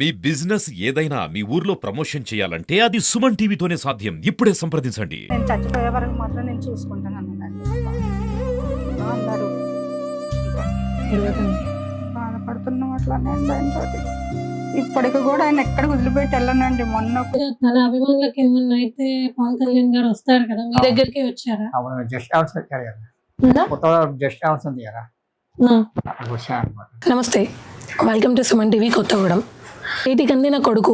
మీ business ఏదైనా మీ ఊర్లో promotion చేయాలంటే అది సుమన్ టీవీతోనే సాధ్యం. ఇప్పుడే సంప్రదించండి. నేను చచ్చిపోయే వరకు మాత్రం నేను చూసుకుంటాను అన్నాడండి. అందరూ బాధపడుతున్నాం అట్లా నేను దాంతో. ఇప్పటికి కూడా ఆయన ఎక్కడ వదిలిపెట్టి వెళ్ళనండి. మొన్న తన అభిమానులకు ఏమన్నా అయితే పవన్ కళ్యాణ్ గారు వస్తారు కదా, మీ దగ్గరికి వచ్చారా? అవును, జస్ట్ హౌస్ వచ్చారు కదా, ఉందా? కొత్తగా జస్ట్ హౌస్ ఉంది కదా, ఆ. అక్కడికి వచ్చాను అనమాట. నమస్తే, welcome to Suman TV Kothagudem. చేతికి అందిన కొడుకు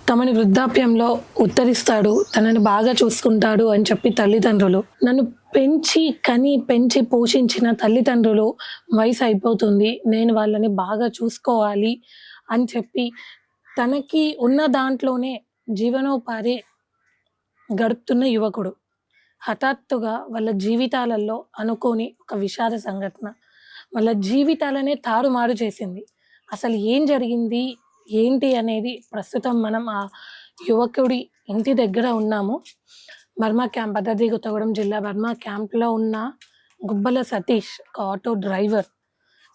తమని వృద్ధాప్యంలో ఉత్తరిస్తాడు, తనని బాగా చూసుకుంటాడు అని చెప్పి తల్లిదండ్రులు, నన్ను పెంచి పోషించిన తల్లిదండ్రులు వయసు అయిపోతుంది, నేను వాళ్ళని బాగా చూసుకోవాలి అని చెప్పి తనకి ఉన్న దాంట్లోనే జీవనోపాధి గడుపుతున్న యువకుడు హఠాత్తుగా వాళ్ళ జీవితాలలో అనుకోని ఒక విషాద సంఘటన వాళ్ళ జీవితాలనే తారుమారు చేసింది. అసలు ఏం జరిగింది ఏంటి అనేది ప్రస్తుతం మనం ఆ యువకుడి ఇంటి దగ్గర ఉన్నాము. బర్మా క్యాంప్, భద్రాద్రి కొత్తగూడెం జిల్లా బర్మా క్యాంప్లో ఉన్న గుబ్బల సతీష్, ఒక ఆటో డ్రైవర్.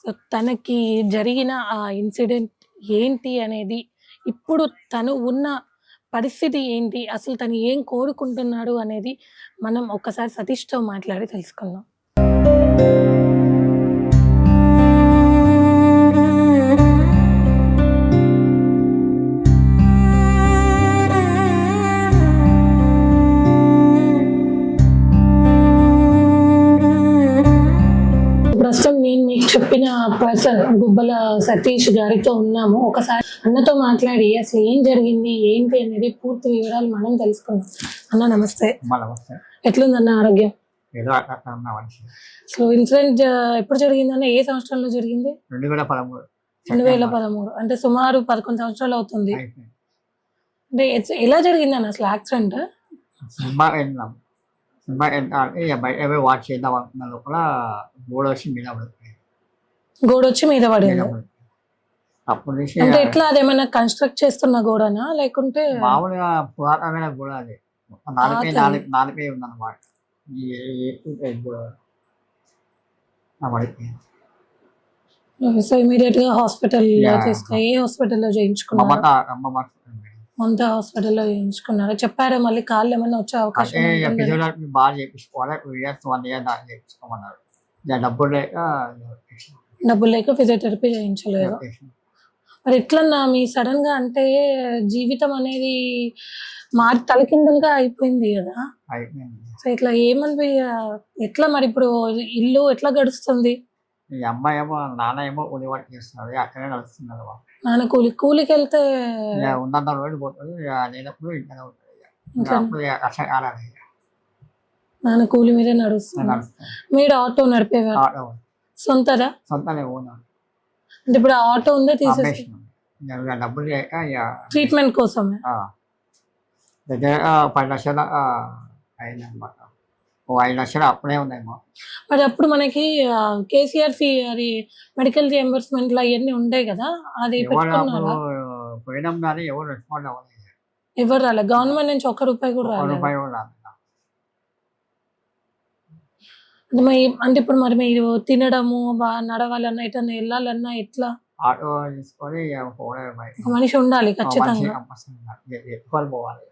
సో తనకి జరిగిన ఆ ఇన్సిడెంట్ ఏంటి అనేది, ఇప్పుడు తను ఉన్న పరిస్థితి ఏంటి, అసలు తను ఏం కోరుకుంటున్నాడు అనేది మనం ఒక్కసారి సతీష్తో మాట్లాడి తెలుసుకుందాం. ప్రస్తుతం నేను మీకు చెప్పిన పర్సన్ గుబ్బల సతీష్ గారితో ఉన్నాము. ఒకసారి అన్నతో మాట్లాడి అసలు ఏం జరిగింది ఏంటి అనేది పూర్తి వివరాలు మనం తెలుసుకుందాం. అన్న నమస్తే. నమస్తే. ఎట్లుందన్న ఆరోగ్యం? ఏదో అట్లా ఉన్న మనిషి. సో ఇన్సిడెంట్ ఎప్పుడు జరిగిందన్న, ఏ సంవత్సరంలో జరిగింది? 2013. 2013 అంటే సుమారు 11 సంవత్సరాలు అవుతుంది. అయిపోయింది. అంటే ఎలా జరిగిందన్న అసలు యాక్సిడెంట్? సినిమా వెళ్ళినాం. సినిమా వెళ్తా బయట వాచ్ చేద్దాం అనుకున్న లోపల గోడ వచ్చి మీద పడిపోయింది. గోడొచ్చి మీద పడింది. అప్పటి నుంచి అంటే ఎట్లా, అదేమైనా కన్స్ట్రక్ట్ చేస్తున్న గోడనా లేకుంటే మామూలుగా పురాతనమైన గోడ, అది నాలుపై ఉందన్నమాట. ఈ గోడ పడిపోయింది. సో ఇమీడియట్ గా హాస్పిటల్ తీసుకు, ఏ హాస్పిటల్లో చేయించుకున్నారు? మమతా హాస్పిటల్లో చేయించుకున్నారు. చెప్పారా మళ్ళీ కాళ్ళు ఏమైనా వచ్చే అవకాశం ఉంటుందా? ఫిజియోథెరపీ బాగా చేయించుకోవాలి, 2 years 1 year దాకా చేయించుకోమన్నారు. డబ్బులు లేక ఫిజియోథెరపీ చేయించలేదు. మరి ఎట్లన్నా మీ సడన్ గా, అంటే జీవితం అనేది తలకిందులుగా అయిపోయింది కదా. సో ఇట్లా ఏమని, ఎట్లా మరి ఇప్పుడు ఇల్లు ఎట్లా గడుస్తుంది? ఈ అమ్మాయి ఏమో, నాన్న ఏమో ఉలి వర్క్ చేస్తున్నాడు, అక్కడే నడుస్తున్నారు. నాన్న కూలికి వెళ్తే ఉన్నంత రోజు పోతుంది, లేనప్పుడు ఇంట్లోనే ఉంటుంది. అప్పుడు అట్లా కాలేదు. నాన్న కూలి మీదే నడుస్తున్నారు. మీరు ఆటో నడిపేవారు? సొంతదా? సొంతనే ఓనర్. అంటే ఇప్పుడు ఆటో ఉందే తీసేసి డబ్బులు లేక ట్రీట్మెంట్ కోసమే దగ్గర 10 లక్షలు అయిందన్నమాట. 5 లక్షలు అప్పుడే ఉన్నాయేమో. మరి అప్పుడు మనకి కేసీఆర్ ఫీ, అది మెడికల్ రియంబర్స్మెంట్ అవన్నీ ఉండే కదా, అది పెట్టుకున్నారా? పోయినాం కానీ ఎవరు రెస్పాండ్ అవ్వలేదు. ఎవరు రాలే? గవర్నమెంట్ నుంచి ₹1 కూడా రాలేదు. రూపాయి కూడా రాలేదు. అంటే ఇప్పుడు మరి మీరు తినడము, నడవాలన్నా, ఎటన్నా వెళ్ళాలన్నా ఎట్లా? ఆటో తీసుకొని ఒక మనిషి ఉండాలి ఖచ్చితంగా, ఎత్తుకొని పోవాలి.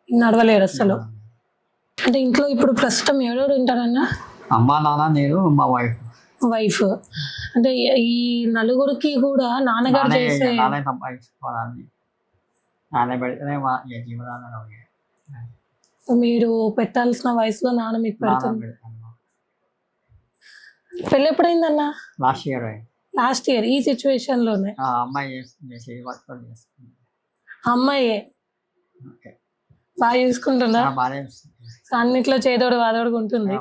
నడవలేరు అసలు. అంటే ఇంట్లో ఇప్పుడు ప్రస్తుతం ఎవరెవరు ఉంటారన్నా? అమ్మ, నాన్న, నేను, మా వైఫ్. అంటే ఈ నలుగురికి కూడా నాన్నగారు చేసే, నాన్న సంపాదించుకోవాలని, నాన్న పెడితేనే మా జీవనాన్ని మీరు పెట్టాల్సిన వయసులో నాన్న మీకు పెడుతుంది. పెళ్ళి ఎప్పుడైందన్నా? లాస్ట్ ఇయర్ ఈ సిచ్యువేషన్ లోనే అమ్మాయి అమ్మాయి బాగా చూసుకుంటుందా? అన్నిట్లో చేదోడు వాదోడు ఉంటుంది.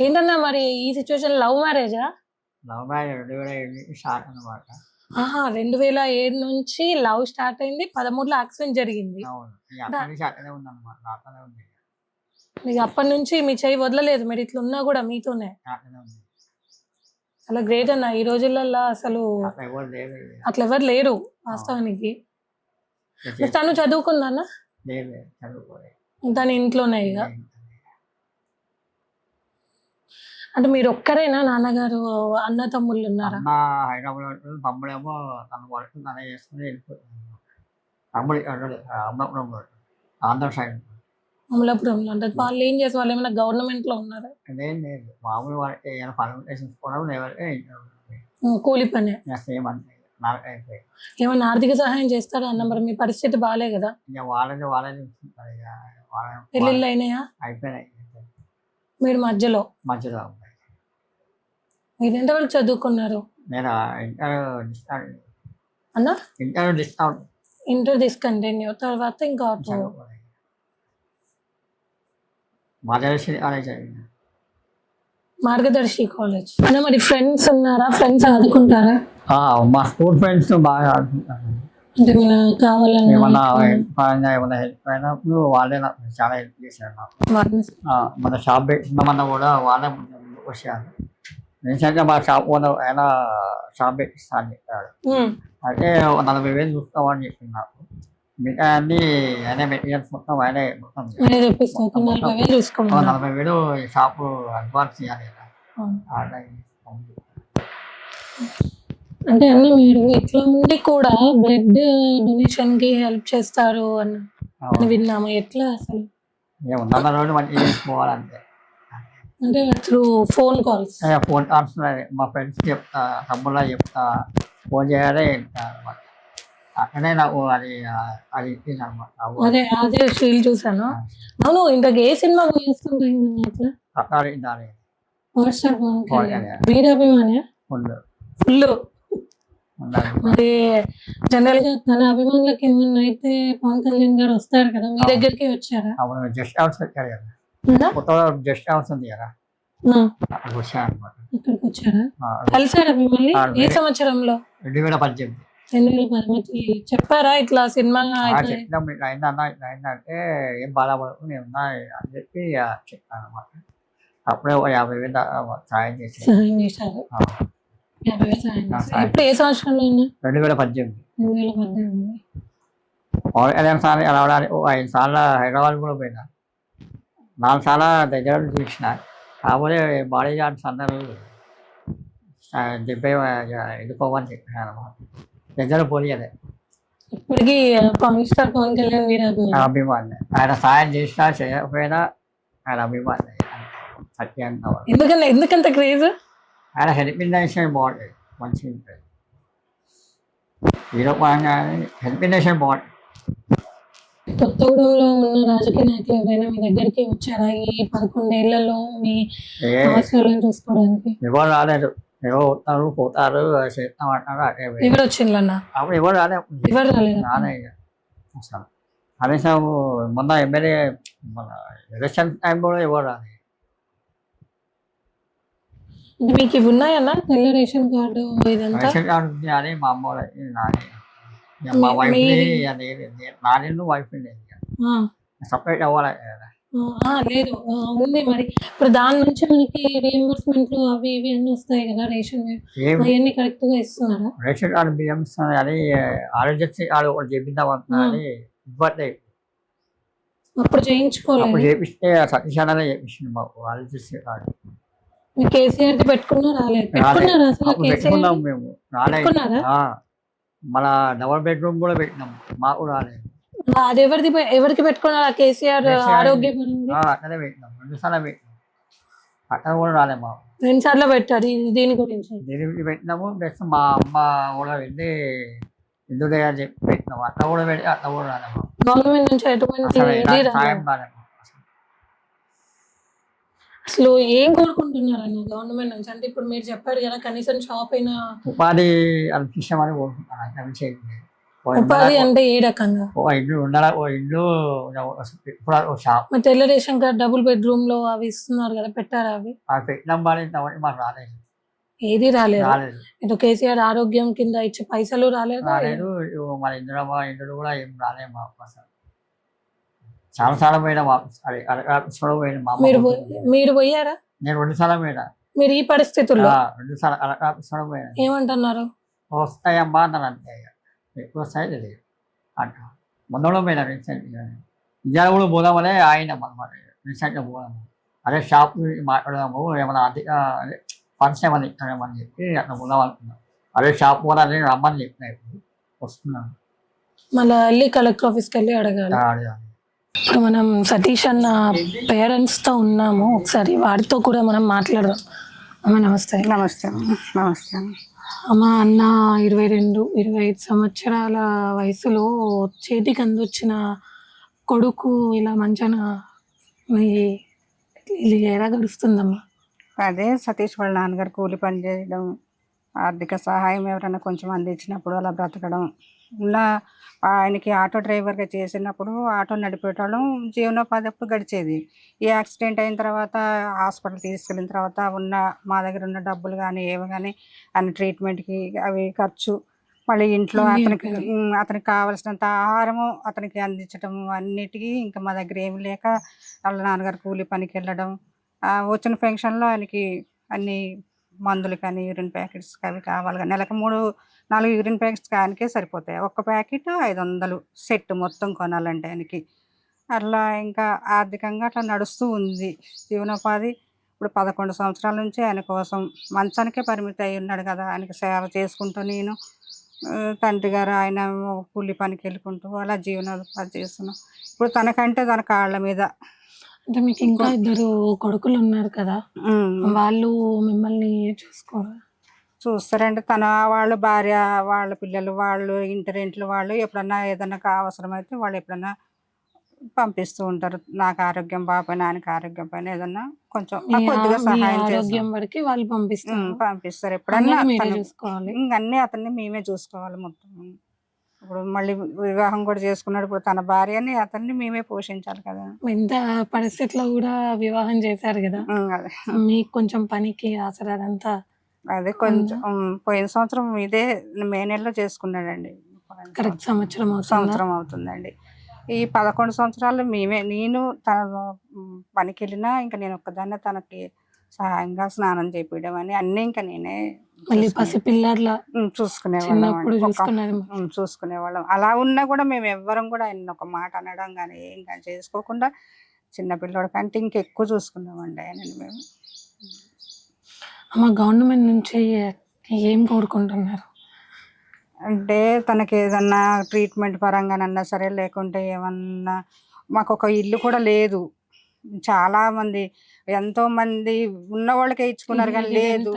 ఏంటన్నా మరి ఈ సిచ్యువేషన్ లవ్ మ్యారేజా? లవ్ మ్యారేజ్ 2007 స్టార్ట్ అన్నమాట. 2007 నుంచి లవ్ స్టార్ట్ అయింది, 13లో యాక్సిడెంట్ జరిగింది. మీకు అప్పటి నుంచి మీ చేయి వదలలేదు, మీరు ఇట్లా ఉన్నా కూడా మీతోనే. అలా గ్రేట్ అన్న. ఈ రోజులలో అసలు అట్లా ఎవరు లేరు వాస్తవానికి. తను చదువుకుందా? తన ఇంట్లోనే. ఇక అంటే మీరు ఒక్కరేనా నాన్నగారు అన్న తమ్ముళ్ళు ఉన్నారా? అన్న హైదరాబాద్ ఉంటాడు, తమ్ముడేమో తను వర్క్ తనే చేసుకుని వెళ్ళిపోతాడు. తమ్ముడు ఇక్కడ అమలాపురంలో ఉంటాడు. ఆంధ్ర సైడ్ ఉంటాడు. అమలాపురంలో అంటే వాళ్ళు ఏం చేసి వాళ్ళు ఏమైనా గవర్నమెంట్ లో ఉన్నారా? అదేం లేదు మామూలు వాళ్ళకి ఏమైనా పనులు వేసుకోవడం లేదంటే కూలి పనే. సేమ్ అంతే నాకు అయిపోయి ఏమైనా ఆర్థిక సహాయం చేస్తారా అన్న? మరి మీ పరిస్థితి బాగాలే కదా, ఇక వాళ్ళని చూసుకుంటారు. ఇక పెళ్ళిళ్ళు అయినాయా? అయిపోయినాయి మీరు మధ్యలో. మధ్యలో. మీరు ఎంతవరకు చదువుకున్నారు నేను ఇంటర్ డిస్కౌంట్ అన్న? ఇంటర్ డిస్కౌంట్ ఇంటర్ డిస్కంటిన్యూ తర్వాత ఇంకా మదర్సి కాలేజ్ చదివిన. మార్గదర్శి కాలేజ్ అన్న. మరి ఫ్రెండ్స్ ఉన్నారా? ఫ్రెండ్స్ ఆదుకుంటారా? మా స్కూల్ ఫ్రెండ్స్ బాగా ఆడుకుంటారు. అంటే మన కావాలన్నా ఏమన్నా పరంగా ఏమన్నా హెల్ప్ అయినప్పుడు వాళ్ళే నాకు చాలా హెల్ప్ చేశారు. నాకు మన షాప్ పెట్టినామన్నా కూడా వాళ్ళే ముందుకు వచ్చారు. ఎందుకంటే మా షాప్ ఓనర్ ఆయన షాప్ పెట్టిస్తాను చెప్పాడు. అయితే 40,000 చూస్తామని చెప్పింది నాకు. మిగతా అన్ని ఆయనే మెటీరియల్స్ మొత్తం ఆయనే మొత్తం 40,000 షాపు అడ్వాన్స్ చేయాలి కదా. అంటే అన్న మీరు ఇట్లా ఉండి కూడా బ్లడ్ డొనేషన్ కి హెల్ప్ చేస్తారు అని విన్నాము. ఎట్లా అసలు? ఉన్న రోజు మంచిగా చేసుకోవాలంటే అంటే త్రూ ఫోన్ కాల్స్ మా ఫ్రెండ్స్ చెప్తా, తమ్ముళ్ళ చెప్తా, ఫోన్ చేయాలి అక్కడే నాకు అది ఇచ్చింది అనమాట. అదే షీల్ చూసాను. అవును, ఇంతకు ఏ సినిమా చేస్తుంటాయి అట్లా? వాట్సాప్ వీరాభిమాని ఫుల్. మరి జనరల్ గా తన అభిమానులకు ఏమన్నా అయితే పవన్ కళ్యాణ్ గారు వస్తారు కదా, మీ దగ్గరికి వచ్చారా? జస్ట్ హౌస్ పెట్టారు కదా, జస్ట్ హౌస్ ఉంది కదా, వచ్చాను అనమాట. ఇక్కడికి వచ్చారా? కలిసారా మిమ్మల్ని? ఏ సంవత్సరంలో? 2018 చెప్పారా ఇట్లా సినిమా చెప్పినాం ఇట్లా అయిందంటే ఏం బాధపడకు నేను ఉన్నా అని చెప్పి చెప్పాను అనమాట. అప్పుడే 50,000 సాయం చేశారు. 50,000 సాయం చేశారు. ఇప్పుడు ఏ సంవత్సరంలో? 2018. పవన్ కళ్యాణ్ సార్ రావడానికి 5 సార్లు హైదరాబాద్ కూడా పోయినా, 4 సార్లు దగ్గర చూసిన. కాకపోతే బాడీ గార్డ్స్ అందరూ చెప్పే వెళ్ళిపోవని చెప్పినారు అనమాట. దగ్గర పోలీయలే. ఇప్పటికీ పవన్ కళ్యాణ్ వీరాభిమాని. అభిమాని. ఆయన సాయం చేసినా చేయకపోయినా ఆయన అభిమాని. ఎందుకంత క్రేజ్? ఆయన హెల్పింగ్ బాగుంటుంది, మంచిగా ఉంటుంది. హీరో పరంగా హెల్పింగ్ బాగుంటుంది. కొత్తగూడెంలో ఉన్న రాజకీయ నాయకులు ఎవరైనా మీ దగ్గరికి వచ్చారా ఈ 11 ఏళ్లలో మీ సమస్యలను చూసుకోవడానికి? ఎవరు రాలేదు. ఎవరు వస్తారు పోతారు చేస్తామంటారు. ఎవరు వచ్చిందన్న? అప్పుడు ఎవరు రాలేదు. అసలు కనీసం మొన్న ఎమ్మెల్యే మన ఎలక్షన్ టైం కూడా ఎవరు రాలేదు. అంటే మీకు ఇవి ఉన్నాయన్నా తెల్ల రేషన్ కార్డు? ఇదంతా రేషన్ కార్డు ఉంది అని మా అమ్మ నాని మా వైఫ్ నాని వైఫ్ సపరేట్ అవ్వాలి కదా. లేదు ఉంది. మరి ఇప్పుడు దాని నుంచి మనకి రీఎంబర్స్మెంట్ అవి ఇవి అన్నీ వస్తాయి కదా, రేషన్ అవన్నీ కరెక్ట్ గా ఇస్తున్నారా? రేషన్ కార్డు బియ్యం ఇస్తున్నారు కానీ ఆరోగ్యశ్రీ కార్డు ఒకటి చేపిద్దామంటున్నా అని ఇబ్బంది. అప్పుడు చేయించుకోవాలి. అప్పుడు చేపిస్తే సతీశాలనే చేపించింది మాకు ఆరోగ్యశ్రీ కార్డు. మీరు కేసీఆర్ పెట్టుకున్నా రాలేదు? పెట్టుకున్నారా అసలు? పెట్టుకున్నాం మేము, రాలేదు. మన డబుల్ బెడ్రూమ్ కూడా పెట్టినాం, మాకు రాలేదు. అది ఎవరికి పెట్టుకున్నారా? కేసీఆర్ ఆరోగ్య అట్లనే పెట్టినాం, 2 సార్లు పెట్టినాం. అట్లా కూడా రాలేదు మాకు. 2 సార్లు పెట్టారు. దీని గురించి పెట్టినాము. నెక్స్ట్ మా అమ్మ కూడా వెళ్ళి ఎందుకు చెప్పి పెట్టినాము. అట్లా కూడా పెట్టి అట్లా కూడా రాలేదు. గవర్నమెంట్ నుంచి ఎటువంటి సాయం రాలేదు. అసలు ఏం కోరుకుంటున్నారన్న గవర్నమెంట్ నుంచి? అంటే ఇప్పుడు మీరు చెప్పారు కదా, కనీసం షాప్ అయినా ఉపాధి అనిపించామని కోరుకుంటున్నాను. ఉపాధి అంటే ఏ రకంగా? ఇల్లు ఉండాలి, ఇల్లు షాప్. మరి తెల్ల రేషన్ కార్డ్ డబుల్ బెడ్రూమ్ లో అవి ఇస్తున్నారు కదా, పెట్టారా? అవి పెట్టినాం బాగా మాకు రాలేదు. ఏది రాలేదు. ఇటు కేసీఆర్ ఆరోగ్యం కింద ఇచ్చే పైసలు రాలేదు. మన ఇందులో కూడా ఏం రాలేదు మాకు. అసలు చాలా సార్లు పోయినా మీరు పోయారా? నేను 2 సార్లు పోయినా. మీరు ఈ పరిస్థితుల్లో 2 సార్లు పోయినా. ఏమంటున్నారు? వస్తాయమ్మా అన్నారు. అంతే, ఎక్కువ వస్తాయి తెలియదు అంట. మొన్న పోయినా రీసెంట్గా. ఇవాళ కూడా పోదామనే ఆయన అనమాట. రీసెంట్గా పోదాం. అదే షాప్ గురించి మాట్లాడదాము, ఏమైనా అధిక అదే ఫండ్స్ ఏమైనా ఇస్తామని చెప్పి అట్లా ఉందాం అనుకున్నాం. అదే షాప్ కూడా అదే రమ్మని చెప్పిన, ఇప్పుడు వస్తున్నాను. మళ్ళీ వెళ్ళి కలెక్టర్ ఆఫీస్కి వెళ్ళి అడగాలి. అడగాలి. ఇప్పుడు మనం సతీష్ అన్న పేరెంట్స్తో ఉన్నాము, ఒకసారి వారితో కూడా మనం మాట్లాడదాం. అమ్మ నమస్తే. నమస్తే నమస్తే. అమ్మ, అన్న 22-25 సంవత్సరాల వయసులో చేతికి అందొచ్చిన కొడుకు ఇలా మంచాన ఇది ఎలా గడుస్తుందమ్మా? అదే సతీష్ వాళ్ళ నాన్నగారు కూలి పని చేయడం, ఆర్థిక సహాయం ఎవరైనా కొంచెం అందించినప్పుడు అలా బ్రతకడం. ఉన్న ఆయనకి ఆటో డ్రైవర్గా చేసినప్పుడు ఆటో నడిపేటోళ్ళం, జీవనోపాధి అప్పుడు గడిచేది. ఈ యాక్సిడెంట్ అయిన తర్వాత హాస్పిటల్ తీసుకెళ్ళిన తర్వాత మా దగ్గర ఉన్న డబ్బులు కానీ ఏవి కానీ ఆయన ట్రీట్మెంట్కి అవి ఖర్చు, మళ్ళీ ఇంట్లో అతనికి కావలసినంత ఆహారము అతనికి అందించడము అన్నిటికీ ఇంకా మా దగ్గర ఏమి లేక వాళ్ళ నాన్నగారు కూలి పనికి వెళ్ళడం, వచ్చిన పెన్షన్లో ఆయనకి అన్ని మందులు కానీ యూరిన్ ప్యాకెట్స్ అవి కావాలి కానీ నెలకు 3-4 యూరిన్ ప్యాకెట్స్ ఆయనకే సరిపోతాయి. ఒక్క ప్యాకెట్ 500 సెట్ మొత్తం కొనాలంటే ఆయనకి. అట్లా ఇంకా ఆర్థికంగా అట్లా నడుస్తూ ఉంది జీవనోపాధి. ఇప్పుడు 11 సంవత్సరాల నుంచి ఆయన కోసం మంచానికే పరిమితి అయి ఉన్నాడు కదా. ఆయనకి సేవ చేసుకుంటూ నేను, తండ్రి గారు ఆయన కూలి పనికి వెళ్ళుకుంటూ అలా జీవనోపాధి చేస్తున్నాం. ఇప్పుడు తనకంటే తన కాళ్ళ మీద. అంటే మీకు ఇంకా 2 కొడుకులు ఉన్నారు కదా, వాళ్ళు మిమ్మల్ని చూస్తారంటే వాళ్ళ భార్య, వాళ్ళ పిల్లలు, వాళ్ళు ఇంటి రెంట్లు, వాళ్ళు ఎప్పుడన్నా ఏదన్నా అవసరమైతే వాళ్ళు ఎప్పుడన్నా పంపిస్తూ ఉంటారు. నాకు ఆరోగ్యం బాగాపోయినా ఆయనకి ఆరోగ్యం పైన ఏదన్నా కొంచెం కొద్దిగా సహాయం వరకు వాళ్ళు పంపిస్తారు. ఎప్పుడన్నా చూసుకోవాలి. అన్నీ అతన్ని మేమే చూసుకోవాలి మొత్తం. ఇప్పుడు మళ్ళీ వివాహం కూడా చేసుకున్నాడు. ఇప్పుడు తన భార్యని అతన్ని మేమే పోషించాలి కదా. ఇంత పరిస్థితిలో కూడా వివాహం చేశారు కదా, మీకు కొంచెం పనికి ఆసరాదంతా. అదే కొంచెం పోయిన సంవత్సరం ఇదే మే నెలలో చేసుకున్నాడండి. కరెక్ట్ సంవత్సరం అవుతుందండి. ఈ 11 సంవత్సరాలు నేను తన పనికి వెళ్ళినా ఇంకా నేను ఒక్కదాన్నే తనకి సహాయంగా స్నానం చేపించడం అని అన్నీ ఇంకా నేనే చూసుకునేవాళ్ళం. అలా ఉన్నా కూడా మేము ఎవ్వరం కూడా ఆయన ఒక మాట అనడం కానీ ఏం కానీ చేసుకోకుండా చిన్నపిల్లడి కంటే ఇంకెక్కువ చూసుకున్నామండి ఆయనని మేము. అమ్మ, గవర్నమెంట్ నుంచి ఏం కోరుకుంటున్నారు? అంటే తనకి ఏదన్నా ట్రీట్మెంట్ పరంగానన్నా సరే, లేకుంటే ఏమన్నా మాకు ఒక ఇల్లు కూడా లేదు. చాలా మంది ఎంతో మంది ఉన్న వాళ్ళకే ఇచ్చుకున్నారు కానీ లేదు.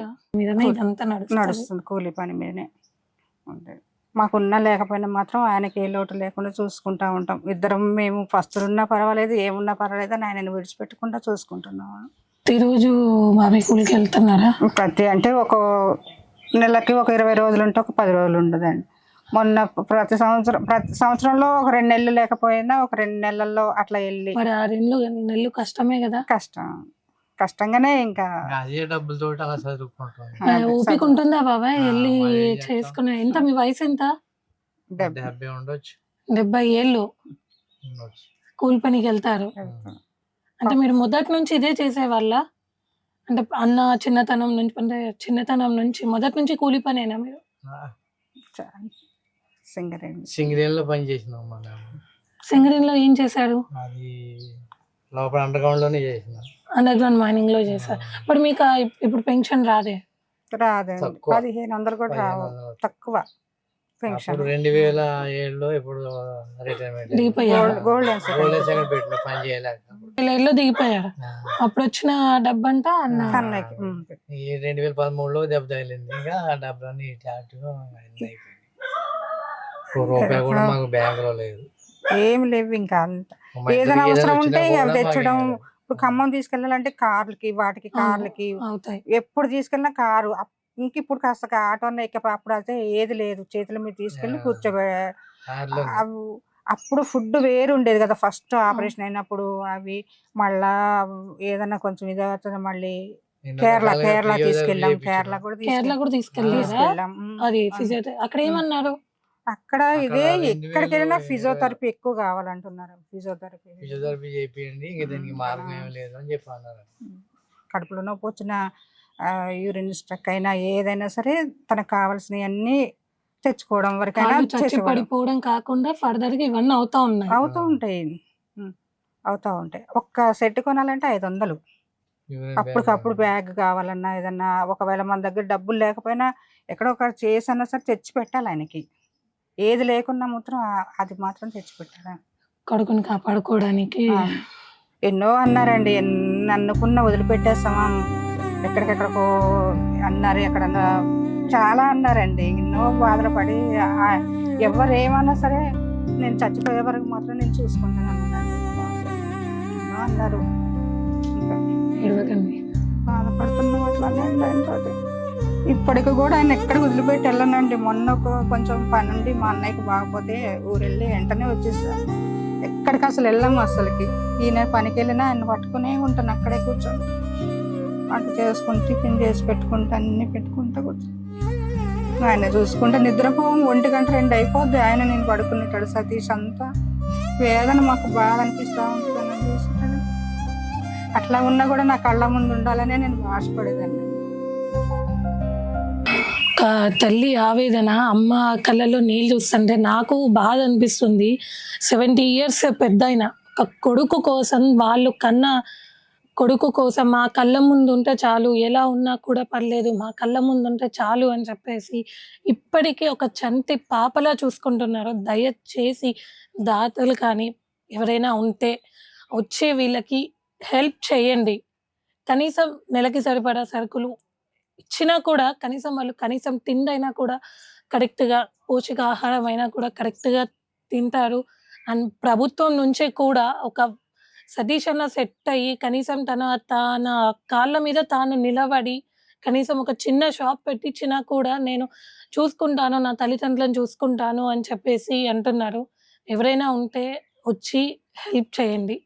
నడుస్తుంది కూలి పని మీదనే ఉంటుంది. మాకున్నా లేకపోయినా మాత్రం ఆయనకి ఏ లోటు లేకుండా చూసుకుంటా ఉంటాం. ఇద్దరం మేము పస్తులున్నా పర్వాలేదు, ఏమున్నా పర్వాలేదు అని ఆయనని విడిచిపెట్టకుండా చూసుకుంటున్నాము. ప్రతిరోజు బాబాయ్ కూలికి వెళ్తున్నారా? అంటే ఒక నెలకి ఒక 20 రోజులు ఉంటే ఒక 10 రోజులు ఉండదండి. మొన్న ప్రతి సంవత్సరంలో ఒక 2 నెలలు లేకపోయినా ఒక 2 నెలల్లో అట్లా వెళ్ళి. మరి 2 నెలలు కష్టమే కదా. కష్టంగానే ఇంకా డబ్బులతో ఓపిక ఉంటుందా బాబాయ్ వెళ్ళి చేసుకునే? ఎంత మీ వయసు ఎంత? 70 ఉండొచ్చు. 70 ఏళ్ళు కూలి పనికి వెళ్తారు. అంటే మీరు మొదటి నుంచి ఇదే చేసేవాళ్ళ? అంటే అన్న చిన్నతనం నుంచి మొదటి నుంచి కూలి పనేనా మీరు? సింగరేణిలో పని చేసినాం. సింగరేణిలో ఏం చేశారు? అది లోపల అండర్ గ్రౌండ్ లోనే చేసిన. అండర్ గ్రౌండ్ మైనింగ్ లో చేశారు. ఇప్పుడు మీకు ఇప్పుడు పెన్షన్ రాదండి. 1500 కూడా రావు, తక్కువ పెన్షన్. 2007లో ఇప్పుడు రిటైర్మెంట్ పని చేయలేక దిగిపోయారు. అప్పుడు వచ్చిన డబ్బు అంతా 2013లో దెబ్బ తగిలింది. ఇంకా ఆ డబ్బులన్నీ రూపాయి కూడా మాకు బ్యాంక్ లో లేదు, ఏమి లేవు. ఇంకా అంత ఏదైనా అవసరం ఉంటే అవి తెచ్చడం. ఇప్పుడు ఖమ్మం తీసుకెళ్ళాలంటే కార్లకి ఎప్పుడు తీసుకెళ్ళినా కారు. ఇంక ఇప్పుడు కాస్త ఆటోనే ఎక్క, అప్పుడు అయితే ఏది లేదు, చేతుల మీద తీసుకెళ్ళి అప్పుడు ఫుడ్ వేరు ఉండేది కదా. ఫస్ట్ ఆపరేషన్ అయినప్పుడు అవి మళ్ళా ఏదన్నా కొంచెం ఇది అవుతుంది. మళ్ళీ కేరళ తీసుకెళ్ళాం. కేరళ కూడా తీసుకెళ్ళాం. అక్కడ ఏమన్నారు? అక్కడ ఇదే ఎక్కడికి వెళ్ళినా ఫిజియోథెరపీ ఎక్కువ కావాలంటున్నారు. ఫిజియోథెరపీ చేయండి, ఇంకా దీనికి మార్గం ఏమీ లేదు అని చెప్పి అన్నారు. కడుపులో నొప్పి వచ్చిన, యూరిన్ స్ట్రక్ అయినా ఏదైనా సరే తనకు కావాల్సినవి అన్ని తెచ్చుకోవడం వరకైనా పడిపోవడం కాకుండా ఫర్దర్ గా ఇవన్నీ అవుతా ఉంటాయి. ఒక్క సెట్ కొనాలంటే 500. యూరిన్ అప్పటికప్పుడు బ్యాగ్ కావాలన్నా ఏదన్నా ఒకవేళ మన దగ్గర డబ్బులు లేకపోయినా ఎక్కడో ఒక చేసన్నా సరే తెచ్చి పెట్టాలి ఆయనకి. ఏది లేకున్నా మాత్రం అది మాత్రం తెచ్చి పెట్టాలి. కొడుకుని కాపాడుకోవడానికి ఆ. ఎన్నో అన్నారండి, ఎన్ని అనుకున్నా వదిలిపెట్టేస్తామా, ఎక్కడికెక్కడికో అన్నారు, ఎక్కడన్నా చాలా అన్నారండి. ఎన్నో బాధలు పడి ఎవరు ఏమన్నా సరే నేను చచ్చిపోయే వరకు మాత్రం నేను చూసుకుంటాను అన్నారండి. ఎన్నో అన్నారు. ఇంకా ఏడవకండి. బాధపడుతున్నాం అట్లానే అండి ఆయనతో. ఇప్పటికి కూడా ఆయన ఎక్కడికి వదిలిపెట్టి వెళ్ళనండి. మొన్న కొంచెం పని ఉండి మా అన్నయ్యకి బాగపోతే ఊరెళ్ళి వెంటనే వచ్చేసాను. ఎక్కడికి అసలు వెళ్ళాము అసలుకి. ఈయన పనికి వెళ్ళినా ఆయన పట్టుకునే ఉంటాను, అక్కడే కూర్చొని వంట చేసుకుంటూ టిఫిన్ చేసి పెట్టుకుంటూ అన్నీ పెట్టుకుంటూ కూర్చొని ఆయన చూసుకుంటే నిద్రపోం 1 గంట 2 అయిపోద్ది. ఆయన నేను పడుకునేటాడు. సతీష్ అంతా వేదన మాకు బాధ అనిపిస్తూ ఉంటుంది అని చూసుకుంటాడు. అట్లా ఉన్నా కూడా నా కళ్ళ ముందు ఉండాలనే నేను ఆశపడేదాన్ని. తల్లి ఆవేదన, అమ్మ కళ్ళలో నీళ్ళు చూస్తుంటే నాకు బాధ అనిపిస్తుంది. 70 years పెద్ద ఆయన ఒక కొడుకు కోసం, వాళ్ళు కన్నా కొడుకు కోసం మా కళ్ళ ముందు ఉంటే చాలు, ఎలా ఉన్నా కూడా పర్లేదు, మా కళ్ళ ముందు ఉంటే చాలు అని చెప్పేసి ఇప్పటికీ ఒక చంటి పాపలా చూసుకుంటున్నారు. దయచేసి దాతలు కానీ ఎవరైనా ఉంటే వచ్చి వీళ్ళకి హెల్ప్ చేయండి. కనీసం నెలకి సరిపడా సరుకులు ఇచ్చినా కూడా కనీసం వాళ్ళు కనీసం తిండైనా కూడా కరెక్ట్‌గా, పోషకాహారం అయినా కూడా కరెక్ట్‌గా తింటారు. అండ్ ప్రభుత్వం నుంచి కూడా ఒక సతీష్ అన్న సెట్ అయ్యి కనీసం తన కాళ్ళ మీద తాను నిలబడి కనీసం ఒక చిన్న షాప్ పెట్టించినా కూడా నేను చూసుకుంటాను, నా తల్లిదండ్రులను చూసుకుంటాను అని చెప్పేసి అంటున్నారు. ఎవరైనా ఉంటే వచ్చి హెల్ప్ చేయండి.